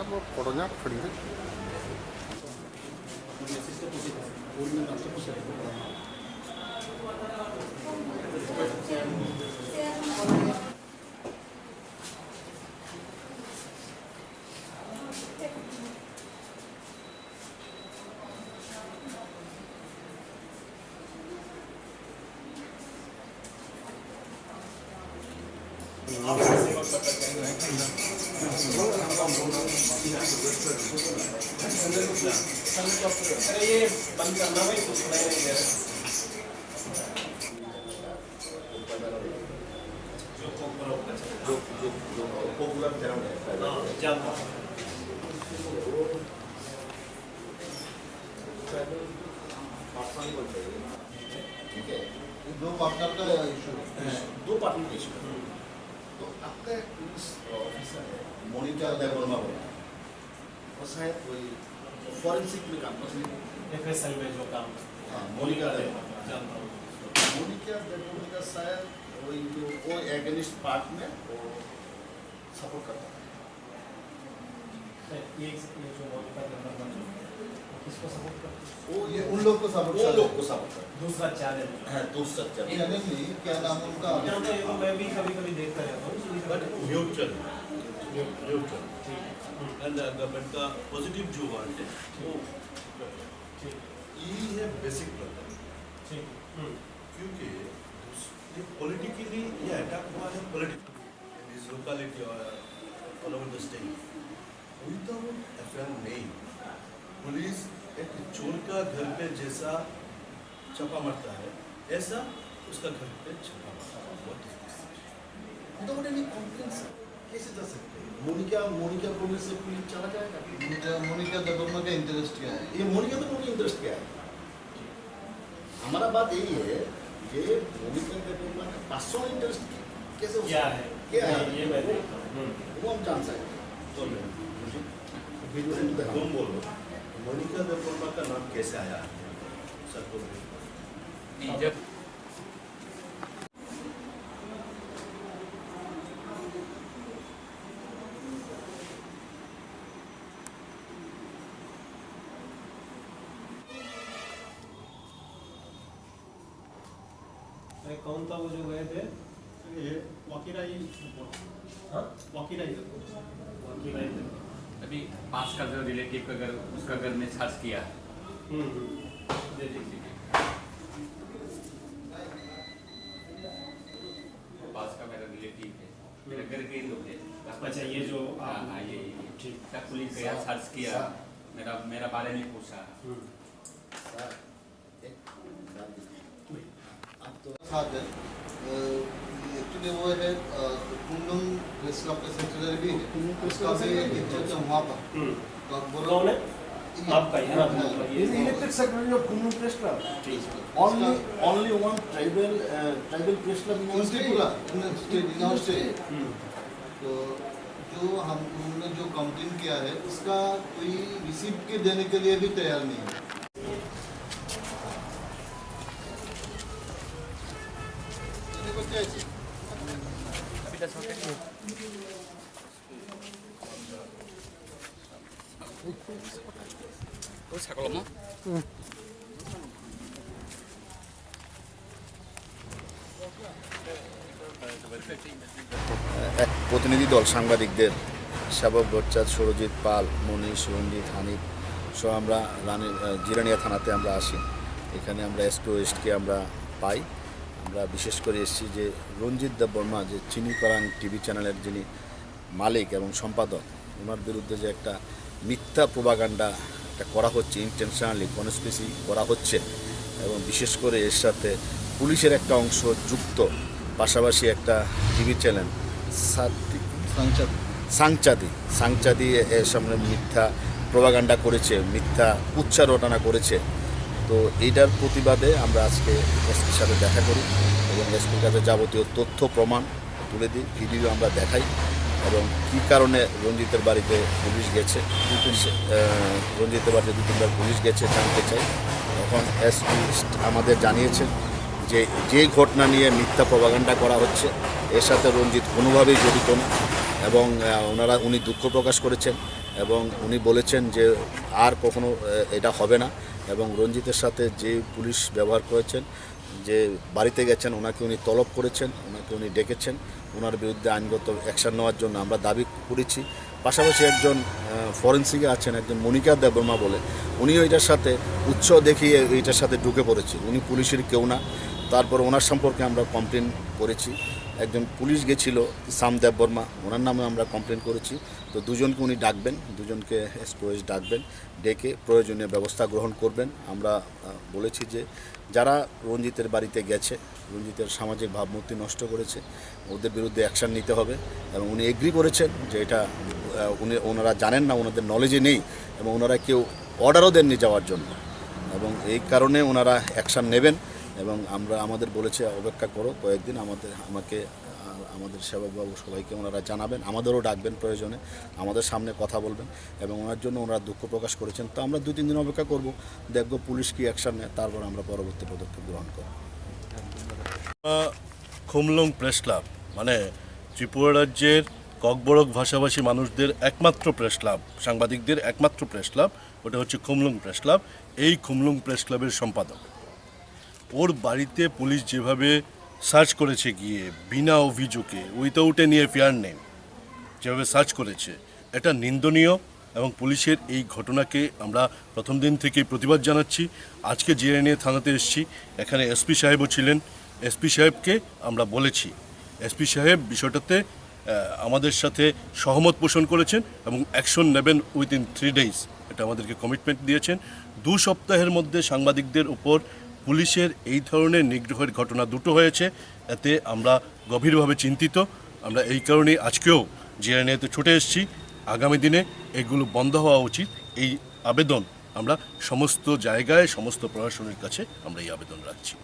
वो पड़ोना खड़ी है ये बंद करना भाई कुछ नहीं है जो पॉपुलर ग्राउंड है जानता हूं ठीक है दो पार्टनर का इशू दो पार्टनर का इशू तो आपका एक पुलिस ऑफिसर है मोनिका देवर्मा बोला और शायद कोई फॉरेंसिक में काम करती है एफएसएल में जो काम हाँ मोनिका देवर्मा जानता हूँ मोनिका देवर्मा का शायद वो एगेनिस्ट पार्ट में वो सपोर्ट करता है ये जो मोनिका देवर्मा जो किसको सपोर्ट करता है वो ये उन लोग को सपोर्ट करता है दूसरा चैनल है दूसरा चैनल नहीं क्या नाम उनका मैं भी कभी देखता रहता हूँ बट म्यूचुअल एंड गवर्नमेंट का पॉजिटिव जो वर्ड है वो ये है बेसिक प्रॉब्लम क्योंकि ये पॉलिटिकली ये अटैक हुआ है पॉलिटिकली इस लोकेलिटी और all over the state without FIR नहीं पुलिस एक चोर का घर पे जैसा छापा मारता है ऐसा उसका घर पे छापा मारता है विदाउट एनी कंप्लेंट कैसे जा सकते हैं मोनिका बोलने से पुलिस चला जाएगा मोनिका देवर्मा का इंटरेस्ट क्या है ये मोनिका देवर्मा का इंटरेस्ट क्या है हमारा बात यही है ये मोनिका देवर्मा का पर्सनल इंटरेस्ट कैसे क्या है ये मैं वो हम जान सकते हैं तुम बोलो मोनिका देवर्मा का नाम कैसे आया सर को जब कौन था वो जो गए थे ये वकीराई हाँ वकीराई अभी पास का जो रिलेटिव का घर उसका घर में सर्च किया पास का मेरा रिलेटिव है मेरे घर के लोग हैं अच्छा ये जो हाँ ये ठीक तब पुलिस गया सर्च किया मेरा बारे में पूछा एक्चुअली वो है कुंडम प्रेस क्लब का सेक्रेटरी भी है उसका भी इंचार्ज वहाँ पर तो आप बोलो कौन है आपका यहाँ elected secretary of Kundam press club only one tribal press club in state तो जो हमने जो कंप्लेन किया है उसका कोई रिसीप्ट के देने के लिए भी तैयार नहीं है এক প্রতিনিধি দল সাংবাদিকদের শাবক ভট্টাচার্য সুরজিৎ পাল মনীষ রঞ্জিত হানিফ সহ আমরা জিরানিয়া থানাতে আমরা আসি এখানে আমরা এসপি ওয়েস্টকে আমরা পাই আমরা বিশেষ করে এসেছি যে রঞ্জিত দেববর্মা যে চিনিপাড়াং টিভি চ্যানেলের যিনি মালিক এবং সম্পাদক ওনার বিরুদ্ধে যে একটা মিথ্যা প্রোপাগান্ডা একটা করা হচ্ছে ইন্টেনশনালি কনস্পিরেসি করা হচ্ছে এবং বিশেষ করে এর সাথে পুলিশের একটা অংশ যুক্ত পাশাপাশি একটা টিভি চ্যানেল সাংচাদি এর সামনে মিথ্যা প্রোপাগান্ডা করেছে মিথ্যা উচ্চার রটনা করেছে তো এইটার প্রতিবাদে আমরা আজকে এসপির সাথে দেখা করি এবং এসপির কাছে যাবতীয় তথ্য প্রমাণ তুলে দিই ভিডিও আমরা দেখাই এবং কী কারণে রঞ্জিতের বাড়িতে পুলিশ গেছে রঞ্জিতের বাড়িতে দু তিনবার পুলিশ গেছে জানতে চাই এখন এসপি আমাদের জানিয়েছেন যে ঘটনা নিয়ে মিথ্যা প্রপাগান্ডা করা হচ্ছে এর সাথে রঞ্জিত কোনোভাবেই জড়িত না এবং উনি দুঃখ প্রকাশ করেছেন এবং উনি বলেছেন যে আর কখনো এটা হবে না, এবং রঞ্জিতের সাথে যে পুলিশ ব্যবহার করেছেন, যে বাড়িতে গেছেন, ওনাকে উনি তলব করেছেন, ওনাকে উনি ডেকেছেন, ওনার বিরুদ্ধে আইনগত অ্যাকশন নেওয়ার জন্য আমরা দাবি করেছি। পাশাপাশি একজন ফরেন্সিকে আছেন, একজন মনিকা দেববর্মা বলে, উনিও এটার সাথে উৎস দেখিয়ে এইটার সাথে ঢুকে পড়েছে। উনি পুলিশের কেউ না। তারপর ওনার সম্পর্কে আমরা কমপ্লেন করেছি। একজন পুলিশ গেছিল সাম দেববর্মা, ওনার নামে আমরা কমপ্লেন করেছি। তো দুজনকে উনি ডাকবেন, দুজনকে এসপিওএস ডাকবেন, ডেকে প্রয়োজনীয় ব্যবস্থা গ্রহণ করবেন। আমরা বলেছি যে যারা রঞ্জিতের বাড়িতে গেছে, রঞ্জিতের সামাজিক ভাবমূর্তি নষ্ট করেছে, ওদের বিরুদ্ধে অ্যাকশান নিতে হবে। এবং উনি এগ্রি করেছেন যে এটা ওনারা জানেন না, ওনাদের নলেজে নেই, এবং ওনারা কেউ অর্ডারও দেননি যাওয়ার জন্য, এবং এই কারণে ওনারা অ্যাকশান নেবেন। এবং আমাদের বলেছে অপেক্ষা করো কয়েকদিন, আমাদের সেবকবাবু সবাইকে ওনারা জানাবেন, আমাদেরও ডাকবেন, প্রয়োজনে আমাদের সামনে কথা বলবেন, এবং ওনার জন্য ওনারা দুঃখ প্রকাশ করেছেন। তো আমরা 2-3 দিন অপেক্ষা করব, দেখব পুলিশ কি অ্যাকশান নেয়, তারপর আমরা পরবর্তী পদক্ষেপ গ্রহণ করব। খুমলুং প্রেস ক্লাব মানে ত্রিপুরা রাজ্যের ককবরক ভাষাভাষী মানুষদের একমাত্র প্রেস ক্লাব, সাংবাদিকদের একমাত্র প্রেস ক্লাব, ওটা হচ্ছে খুমলুং প্রেস ক্লাব। এই খুমলুং প্রেস ক্লাবের সম্পাদক, ওর বাড়িতে পুলিশ যেভাবে সার্চ করেছে গিয়ে বিনা অভিযোগে, উইথাউট এনি এফআইআর নেম, যেভাবে সার্চ করেছে, এটা নিন্দনীয়। এবং পুলিশের এই ঘটনাকে আমরা প্রথম দিন থেকেই প্রতিবাদ জানাচ্ছি। আজকে জিরানিয়া থানাতে এসেছি, এখানে এসপি সাহেবও ছিলেন। এসপি সাহেবকে আমরা বলেছি, এসপি সাহেব বিষয়টাতে আমাদের সাথে সহমত পোষণ করেছেন এবং অ্যাকশন নেবেন উইদিন 3 days, এটা আমাদেরকে কমিটমেন্ট দিয়েছেন। 2 সপ্তাহের মধ্যে সাংবাদিকদের উপর পুলিশের এই ধরনের নিগ্রহের ঘটনা দুটো হয়েছে, এতে আমরা গভীরভাবে চিন্তিত। আমরা এই কারণেই আজকেও জিরানিয়াতে ছুটে এসেছি। আগামী দিনে এগুলো বন্ধ হওয়া উচিত, এই আবেদন আমরা সমস্ত জায়গায়, সমস্ত প্রশাসনের কাছে আমরা এই আবেদন রাখছি।